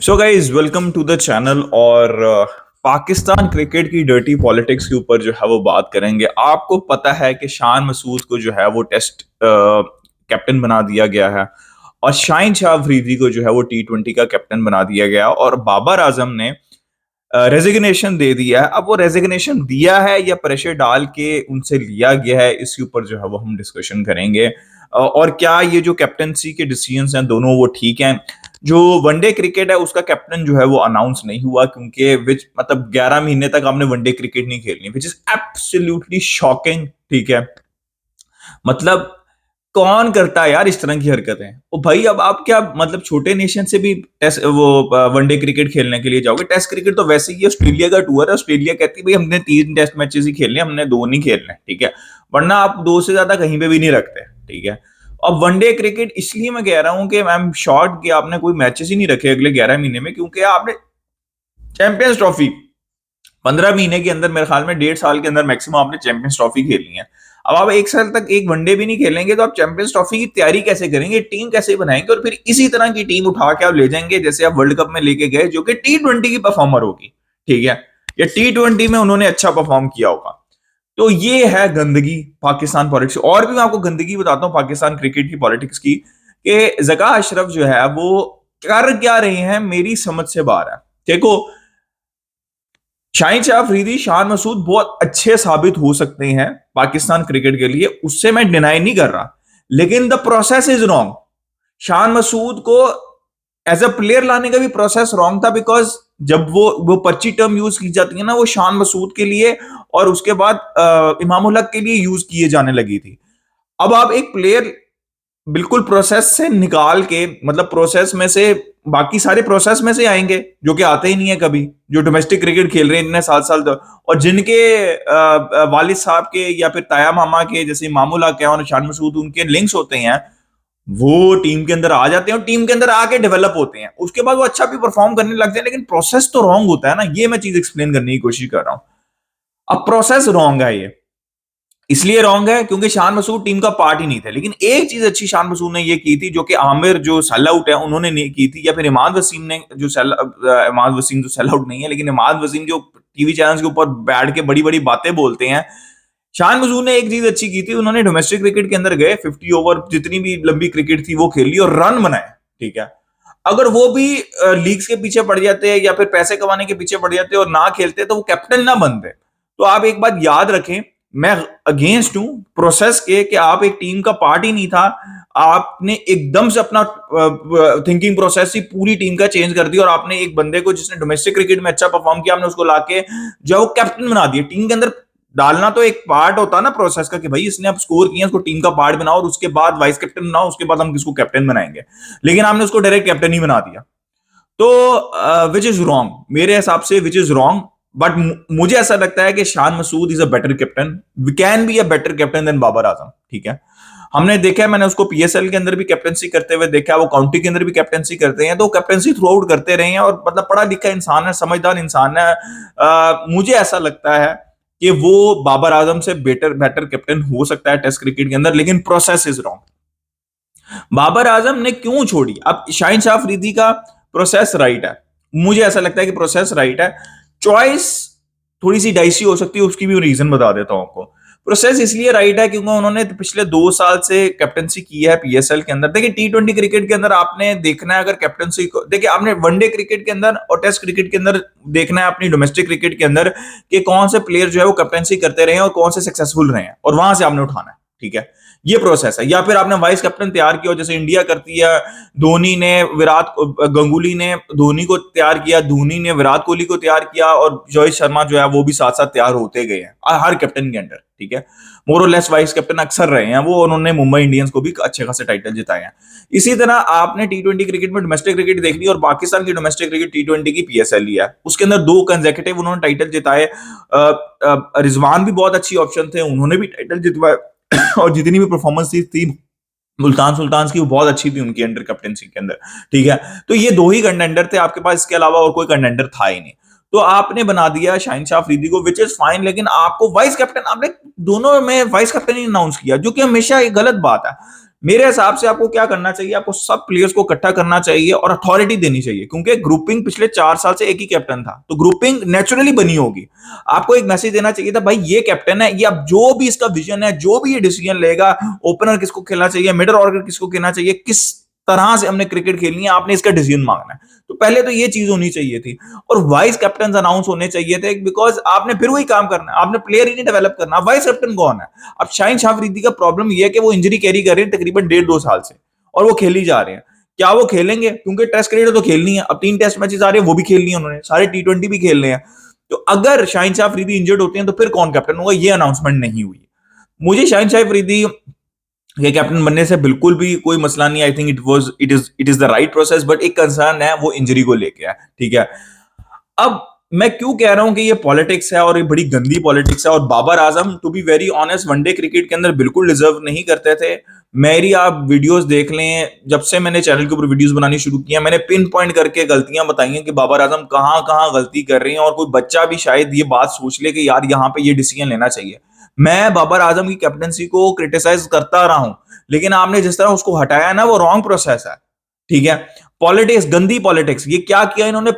So guys welcome to the channel. और Pakistan cricket की dirty politics के ऊपर जो है वो बात करेंगे। आपको पता है कि शान मसूद को जो है वो टेस्ट कैप्टन बना दिया गया है और शाहिन शाह अफरीदी को जो है वो T20 का कैप्टन बना दिया गया और बाबर आजम ने रेजिग्नेशन दे दिया है। अब वो रेजिग्नेशन दिया है या प्रेशर डाल के उनसे लिया गया है, इसके ऊपर जो है वो हम डिस्कशन करेंगे। और क्या ये जो कैप्टनसी के डिसीजंस हैं दोनों वो ठीक हैं। जो वनडे क्रिकेट है उसका कैप्टन जो है वो अनाउंस नहीं हुआ, क्योंकि विच मतलब 11 महीने तक आपने वनडे क्रिकेट नहीं खेलनी, विच इज एब्सोल्युटली शॉकिंग। ठीक है, मतलब कौन करता है यार इस तरह की हरकतें। ओ भाई, अब आप क्या मतलब छोटे नेशन से भी टेस्ट वो वनडे क्रिकेट खेलने के लिए जाओगे? टेस्ट क्रिकेट तो वैसे ही ऑस्ट्रेलिया का टूर है। ऑस्ट्रेलिया कहती है भाई हमने 3 टेस्ट मैचेस ही खेलने, हमने 2 नहीं खेलने। ठीक है, वरना आप 2 से ज्यादा कहीं पे भी नहीं रखते। ठीक है, अब वनडे क्रिकेट इसलिए मैं कह रहा हूं कि आई एम शॉर्ट कि आपने कोई मैचेस ही नहीं रखे अगले 11 महीने में, क्योंकि आपने चैंपियंस ट्रॉफी 15 महीने के अंदर, मेरे ख्याल में 1.5 साल के अंदर मैक्सिमम आपने चैंपियंस ट्रॉफी खेलनी है। अब आप 1 साल तक एक वनडे भी नहीं खेलेंगे तो आप चैंपियंस ट्रॉफी की तैयारी कैसे करेंगे, टीम कैसे बनाएंगे और फिर इसी तरह की टीम उठा के आप ले जाएंगे जैसे आप वर्ल्ड कप में लेके गए, जो कि T20 की परफॉर्मर होगी। ठीक है, या T20 में उन्होंने अच्छा परफॉर्म किया होगा। तो ये है गंदगी पाकिस्तान पॉलिटिक्स। और भी मैं आपको गंदगी बताता हूँ पाकिस्तान क्रिकेट की पॉलिटिक्स की, कि जका अशरफ जो है वो कर क्या रहे हैं मेरी समझ से बाहर है। देखो, शाहिन शाह अफरीदी, शान मसूद बहुत अच्छे साबित हो सकते हैं पाकिस्तान क्रिकेट के लिए, उससे मैं डिनाई नहीं कर रहा, लेकिन the process is wrong. Shan Masood को एज अ प्लेयर लाने का भी प्रोसेस रॉन्ग था, बिकॉज जब वो पर्ची टर्म यूज की जाती है ना, वो शान मसूद के लिए और उसके बाद इमाम उल हक के लिए यूज किए जाने लगी थी। अब आप एक प्लेयर बिल्कुल प्रोसेस से निकाल के, मतलब प्रोसेस में से, बाकी सारे प्रोसेस में से आएंगे जो कि आते ही नहीं है कभी, जो डोमेस्टिक क्रिकेट खेल रहे हैं इतने साल साल तक, और जिनके वालिद साहब के या फिर ताया मामा के जैसे मामूला क्या और शान मसूद उनके लिंक्स होते हैं, वो टीम के अंदर आ जाते हैं और टीम के अंदर आके डेवलप होते हैं। उसके बाद वो अच्छा भी परफॉर्म करने लगते हैं, लेकिन प्रोसेस तो रॉन्ग होता है ना। ये मैं चीज एक्सप्लेन करने की कोशिश कर रहा हूं। अब प्रोसेस रॉन्ग है, ये इसलिए रॉन्ग है क्योंकि शान मसूद टीम का पार्ट ही नहीं था। लेकिन एक चीज अच्छी शान मसूद ने ये की थी, जो कि आमिर जो सेल आउट है उन्होंने नहीं की थी, या फिर इमाद वसीम ने जो इमाद वसीम जो सेल आउट नहीं है, लेकिन इमाद वसीम जो टीवी चैनल के ऊपर बैठ के बड़ी बड़ी बातें बोलते हैं। शान मसूद ने एक चीज अच्छी की थी, उन्होंने डोमेस्टिक क्रिकेट के अंदर गए, 50 ओवर जितनी भी लंबी क्रिकेट थी वो खेली और रन बनाए। ठीक है, अगर वो भी लीग्स के पीछे पड़ जाते या फिर पैसे कमाने के पीछे पड़ जाते और ना खेलते तो वो कैप्टन ना बनते। तो आप एक बात याद रखें, मैं अगेंस्ट हूं प्रोसेस के, कि आप एक टीम का पार्ट ही नहीं था, आपने एकदम से अपना थिंकिंग प्रोसेस ही पूरी टीम का चेंज कर दिया और आपने एक बंदे को जिसने डोमेस्टिक क्रिकेट में अच्छा परफॉर्म किया, आपने उसको लाके जो है वो कैप्टन बना दिया। टीम के अंदर डालना तो एक पार्ट होता है ना प्रोसेस का, कि भाई इसने अब स्कोर किया, उसको टीम का पार्ट बनाओ और उसके बाद वाइस कैप्टन बनाओ, उसके बाद हम किसको कैप्टन बनाएंगे। लेकिन आपने उसको डायरेक्ट कैप्टन ही बना दिया, तो विच इज रॉन्ग मेरे हिसाब से, विच इज रॉन्ग। बट मुझे ऐसा लगता है कि Shan Masood is a better captain, we can be a better captain than Babar Azam. ठीक है, हमने देखा है, मैंने उसको PSL के अंदर भी कैप्टनसी करते हुए देखा, वो काउंटी के अंदर भी कैप्टनसी करते हैं, तो कैप्टनसी थ्रू आउट करते रहे हैं और मतलब पढ़ा लिखा इंसान है, समझदार इंसान है। मुझे ऐसा लगता है कि वो बाबर आजम से बेटर बेटर कैप्टन हो सकता है टेस्ट क्रिकेट के अंदर, लेकिन process is wrong. Babar Azam ने क्यों छोड़ी? अब शाहिन शाह अफरीदी का प्रोसेस राइट है, मुझे ऐसा लगता है कि प्रोसेस राइट है। चॉइस थोड़ी सी डाइसी हो सकती है, उसकी भी रीजन बता देता हूं आपको। प्रोसेस इसलिए राइट है क्योंकि उन्होंने पिछले 2 साल से कैप्टनसी की है PSL के अंदर। देखिए, T20 क्रिकेट के अंदर आपने देखना है, अगर कैप्टनसी को देखिए, आपने वनडे क्रिकेट के अंदर और टेस्ट क्रिकेट के अंदर देखना है, अपनी डोमेस्टिक क्रिकेट के अंदर, कि कौन से प्लेयर जो है वो कैप्टनसी करते रहे हैं और कौन से सक्सेसफुल रहे हैं, और वहां से आपने उठाना है। ठीक है, ये प्रोसेस है। या फिर आपने वाइस कैप्टन तैयार किया, जैसे इंडिया करती है, धोनी ने विराट गंगुली ने धोनी को तैयार किया, धोनी ने विराट कोहली को तैयार किया, और रोहित शर्मा जो है वो भी साथ साथ तैयार होते गए हैं हर कैप्टन के अंडर। ठीक है, मोर और लेस वाइस कैप्टन अक्सर रहे हैं वो, उन्होंने मुंबई इंडियंस को भी अच्छे खासे टाइटल जिताए हैं। इसी तरह आपने T20 क्रिकेट में डोमेस्टिक क्रिकेट देख ली, और पाकिस्तान की डोमेस्टिक क्रिकेट T20 की PSL लिया है, उसके अंदर 2 कंसेक्यूटिव उन्होंने टाइटल जिताए। रिजवान भी बहुत अच्छी ऑप्शन थे, उन्होंने भी टाइटल जितवाए और जितनी भी परफॉर्मेंस थी मुल्तान सुल्तान की, वो बहुत अच्छी थी उनकी अंडर कैप्टनसी के अंदर। ठीक है, तो ये 2 ही कंटेंडर थे आपके पास, इसके अलावा और कोई कंटेंडर था ही नहीं। तो आपने बना दिया शाहिन शाह अफरीदी को, विच इज फाइन, लेकिन आपको वाइस कैप्टन, आपने दोनों में वाइस कैप्टन ही अनाउंस किया, जो कि हमेशा एक गलत बात है। मेरे हिसाब से आपको क्या करना चाहिए, आपको सब प्लेयर्स को इकट्ठा करना चाहिए और अथॉरिटी देनी चाहिए, क्योंकि ग्रुपिंग पिछले 4 साल से एक ही कैप्टन था, तो ग्रुपिंग नेचुरली बनी होगी। आपको एक मैसेज देना चाहिए था, भाई ये कैप्टन है, ये अब जो भी इसका विजन है, जो भी ये डिसीजन लेगा, ओपनर किसको खेलना चाहिए, मिडिल ऑर्डर किसको खेलना चाहिए, किस तरह से हमने क्रिकेट खेलनी है, आपने इसका डिसीजन मांगना है। तो पहले तो ये चीज होनी चाहिए थी, और वाइस कैप्टन अनाउंस होने चाहिए थे, बिकॉज आपने फिर वही काम करना है, आपने प्लेयर ही नहीं डेवलप करना। वाइस कैप्टन कौन है? अब शाहीन शाह अफरीदी का प्रॉब्लम यह है कि वो इंजरी कैरी कर रहे हैं तकरीबन 1.5-2 साल से, और वो खेल ही जा रहे हैं। क्या वो खेलेंगे? क्योंकि टेस्ट क्रिकेट तो खेलनी है, अब 3 टेस्ट मैचेस आ रहे हैं, वो भी खेलनी है उन्होंने, सारे T20 भी खेलने हैं। तो अगर शाहीन शाह अफरीदी इंजर्ड होते हैं तो फिर कौन कैप्टन होगा? ये अनाउंसमेंट नहीं हुई। मुझे शाहीन शाह अफरीदी ये कैप्टन बनने से बिल्कुल भी कोई मसला नहीं। I think it is the right process, but एक कंसर्न है, वो इंजरी को लेके है। ठीक है, अब मैं क्यों कह रहा हूं कि ये पॉलिटिक्स है और ये बड़ी गंदी पॉलिटिक्स है, और Babar Azam to be very honest one day cricket के अंदर बिल्कुल डिजर्व नहीं करते थे। मेरी आप वीडियोस देख लें, जब से मैंने चैनल के ऊपर वीडियोस बनानी शुरू किया, मैंने पिन पॉइंट करके गलतियां बताई हैं कि बाबर आजम कहां कहां गलती कर रहे हैं, और कोई बच्चा भी शायद ये बात सोच ले कि यार यहां पे ये डिसीजन लेना चाहिए। मैं बाबर आजम की कैप्टनसी को क्रिटिसाइज करता रहा हूं, लेकिन आपने जिस तरह उसको हटाया ना, वो रॉन्ग प्रोसेस है। ठीक है, पॉलिटिक्स, गंदी पॉलिटिक्स, ये क्या किया इन्होंने,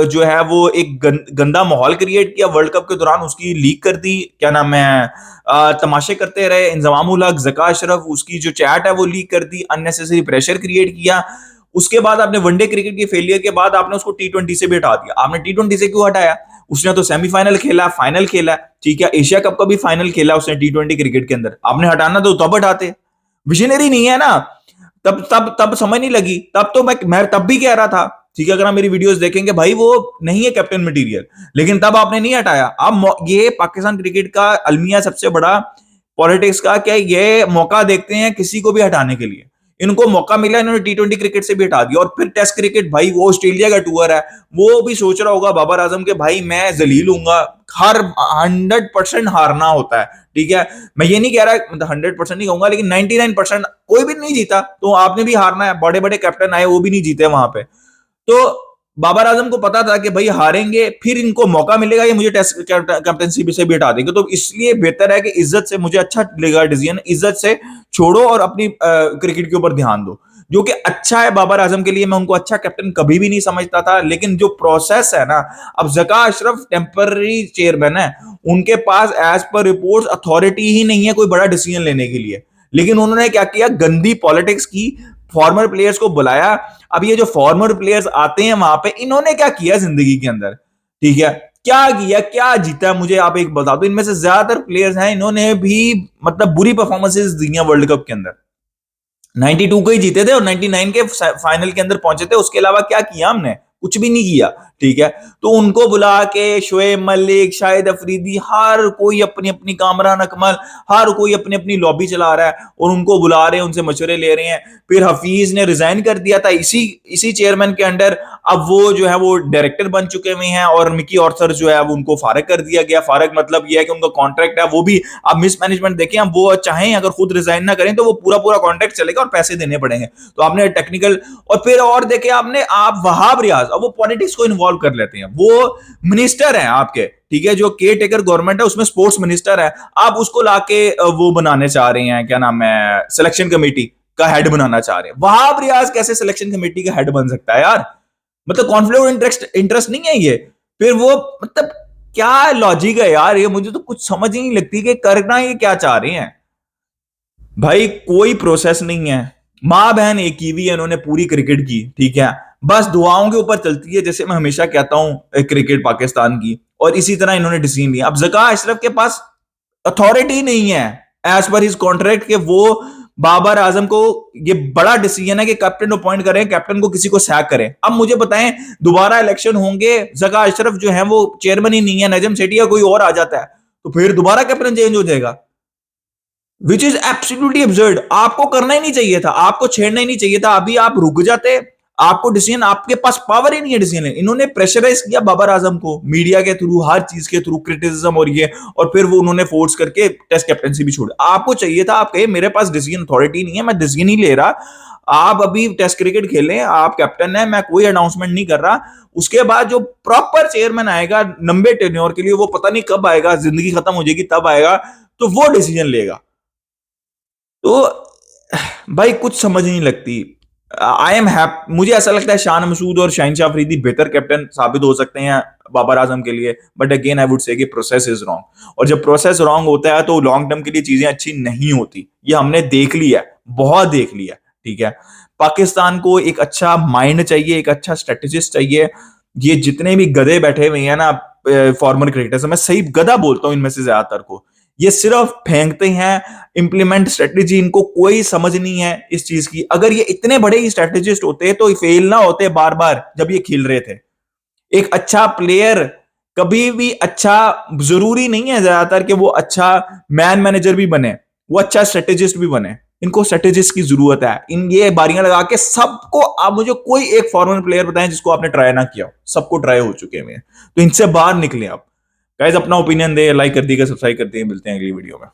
जो है वो एक गंदा माहौल क्रिएट किया वर्ल्ड कप के दौरान, उसकी लीक कर दी, क्या नाम है, तमाशे करते रहे, इंजमाम उल हक, ज़का अशरफ, उसकी जो चैट है वो लीक कर दी, अननेसेसरी प्रेशर क्रिएट किया। उसके बाद आपने वनडे क्रिकेट के फेलियर के बाद आपने उसको T20 से भी हटा दिया। आपने T20 से क्यों हटाया? उसने तो सेमीफाइनल खेला, फाइनल खेला, ठीक है, एशिया कप का भी फाइनल खेला उसने T20 क्रिकेट के अंदर। आपने हटाना तो तब हटाते, विजनरी नहीं है ना। तब तब तब समझ नहीं लगी, तब तो मैं तब भी कह रहा था, ठीक है, अगर आप मेरी वीडियोस देखेंगे, भाई वो नहीं है कैप्टन मटेरियल, लेकिन तब आपने नहीं हटाया। अब ये पाकिस्तान क्रिकेट का अलमिया सबसे बड़ा पॉलिटिक्स का क्या, ये मौका देखते हैं किसी को भी हटाने के लिए। इनको मौका मिला, इन्होंने T20 क्रिकेट से भी हटा दिया, और फिर टेस्ट क्रिकेट, भाई वो ऑस्ट्रेलिया का टूर है, वो भी सोच रहा होगा बाबर आजम के, भाई मैं जलील हूंगा, हर 100% हारना होता है। ठीक है, मैं ये नहीं कह रहा, मतलब 100% नहीं कहूंगा, लेकिन 99% कोई भी नहीं जीता, तो आपने भी हारना है। बड़े बड़े कैप्टन आए, वो भी नहीं जीते वहां पे। तो बाबर आजम को पता था कि भाई हारेंगे, फिर इनको मौका मिलेगा, ये मुझे टेस्ट कैप्टनसी से भी हटा देंगे, तो इसलिए बेहतर है कि इज्जत से, मुझे अच्छा लगेगा डिसीजन, इज्जत से छोड़ो और अपनी क्रिकेट के ऊपर ध्यान दो, जो कि अच्छा है बाबर आजम के लिए। मैं उनको अच्छा कैप्टन कभी भी नहीं समझता था, लेकिन जो प्रोसेस है ना, अब ज़का अशरफ टेम्पररी चेयरमैन है, उनके पास एज पर रिपोर्ट्स अथॉरिटी ही नहीं है कोई बड़ा डिसीजन लेने के लिए, लेकिन उन्होंने क्या किया, गंदी पॉलिटिक्स की, फॉर्मर प्लेयर्स को बुलाया। अब ये जो फॉर्मर प्लेयर्स आते हैं वहां पे, इन्होंने क्या किया जिंदगी के अंदर? ठीक है, क्या किया, क्या जीता, मुझे आप एक बता दो। इनमें से ज्यादातर प्लेयर्स हैं, इन्होंने भी मतलब बुरी परफॉर्मेंसेस दी हैं वर्ल्ड कप के अंदर। 92 को ही जीते थे और 99 के फाइनल के अंदर पहुंचे थे, उसके अलावा क्या किया हमने? कुछ भी नहीं किया। ठीक है, तो उनको बुला के शोएब मलिक, शाहिद अफरीदी, हर कोई अपनी अपनी, कामरान अकमल, हर कोई अपनी अपनी लॉबी चला रहा है, और उनको बुला रहे हैं, उनसे मशवरे ले रहे हैं। फिर हफीज ने रिजाइन कर दिया था इसी इसी चेयरमैन के अंडर, अब वो जो है वो डायरेक्टर बन चुके हुए हैं, और मिकी ऑर्थर जो है वो उनको फारग कर दिया गया। फारग मतलब ये है कि उनका कॉन्ट्रैक्ट है, वो भी आप मिसमैनेजमेंट देखें, अब वो चाहें अगर खुद रिजाइन ना करें तो वो पूरा पूरा कॉन्ट्रैक्ट चलेगा और पैसे देने पड़ेंगे। तो आपने टेक्निकल, और फिर और देखे आपने, आप वहाब रियाज, अब वो पॉलिटिक्स को इन्वॉल्व कर लेते हैं। वो मिनिस्टर हैं आपके, ठीक है, जो केयर टेकर गवर्नमेंट है उसमें स्पोर्ट्स मिनिस्टर है, आप उसको लाके वो बनाने चाह रहे हैं, क्या नाम है, सिलेक्शन कमेटी का हेड बनाना चाह रहे हैं। वहाब रियाज कैसे सिलेक्शन कमेटी का हेड बन सकता है यार? मतलब कॉन्फ्लिक्ट ऑफ इंटरेस्ट नहीं है ये? फिर वो, मतलब क्या लॉजिक है यार, ये मुझे तो कुछ समझ ही नहीं लगती कि करना ये क्या चाह रहे हैं। भाई कोई प्रोसेस नहीं है, मां बहन एक ही हुई है, इन्होंने पूरी क्रिकेट की, ठीक है, बस दुआओं के ऊपर चलती है, जैसे मैं हमेशा कहता हूं क्रिकेट पाकिस्तान की, और इसी तरह इन्होंने डिसीजन लिया। अब ज़का अशरफ के पास अथॉरिटी नहीं है एज पर हिज कॉन्ट्रैक्ट, के वो बाबर आजम को, ये बड़ा डिसीजन है कि कैप्टन अपॉइंट करें, कैप्टन को किसी को सैक करें। अब मुझे बताएं, दोबारा इलेक्शन होंगे, ज़का अशरफ जो है वो चेयरमैन ही नहीं है, नजम सेठी या कोई और आ जाता है, तो फिर दोबारा कैप्टन चेंज हो जाएगा, विच इज एब्सोल्युटली अब्सर्ड। आपको करना ही नहीं चाहिए था, आपको छेड़ना ही नहीं चाहिए था, अभी आप रुक जाते। आपको डिसीजन, आपके पास पावर ही नहीं है डिसीजन। इन्होंने प्रेशराइज किया बाबर आजम को मीडिया के थ्रू, हर चीज के थ्रू, क्रिटिसिज्म और ये, और फिर वो उन्होंने फोर्स करके टेस्ट कैप्टनसी भी छोड़ी। आपको चाहिए था, आप कहे मेरे पास डिसीजन अथॉरिटी नहीं है, मैं डिसीजन नहीं ले रहा, आप अभी टेस्ट क्रिकेट खेलें, आप कैप्टन है, मैं कोई अनाउंसमेंट नहीं कर रहा। उसके बाद जो प्रॉपर चेयरमैन आएगा लंबे टेन्योर के लिए, वो पता नहीं कब आएगा, जिंदगी खत्म हो जाएगी तब आएगा, तो वो डिसीजन लेगा। तो भाई कुछ समझ नहीं लगती। आई एम हैप्पी, मुझे ऐसा लगता है शान मसूद और शाहिन शाह अफरीदी बेहतर कैप्टन साबित हो सकते हैं बाबर आजम के लिए, but again I would say कि प्रोसेस इज रॉन्ग, और जब प्रोसेस रॉन्ग होता है तो लॉन्ग टर्म के लिए चीजें अच्छी नहीं होती। ये हमने देख लिया, बहुत देख लिया। ठीक है, पाकिस्तान को एक अच्छा माइंड चाहिए, एक अच्छा स्ट्रेटेजिस्ट चाहिए। ये जितने भी गधे बैठे हुए हैं ना फॉर्मर क्रिकेटर्स, मैं सही गधा बोलता हूं इनमें से ज्यादातर को, ये सिर्फ फेंकते हैं इंप्लीमेंट स्ट्रेटेजी, इनको कोई समझ नहीं है इस चीज की। अगर ये इतने बड़े ही स्ट्रेटेजिस्ट होते तो फेल ना होते बार बार जब ये खेल रहे थे। एक अच्छा प्लेयर कभी भी अच्छा, जरूरी नहीं है ज्यादातर कि वो अच्छा मैन मैनेजर भी बने, वो अच्छा स्ट्रेटेजिस्ट भी बने। इनको स्ट्रेटेजिस्ट की जरूरत है। इन ये बारियां लगा के सबको, आप मुझे कोई एक फॉरन प्लेयर बताएं जिसको आपने ट्राई ना किया, सबको ट्राई हो चुके हैं, तो इनसे बाहर निकले आप। गाइस अपना ओपिनियन दे, लाइक कर दिएगा, सब्सक्राइब कर दिए, मिलते हैं अगली वीडियो में।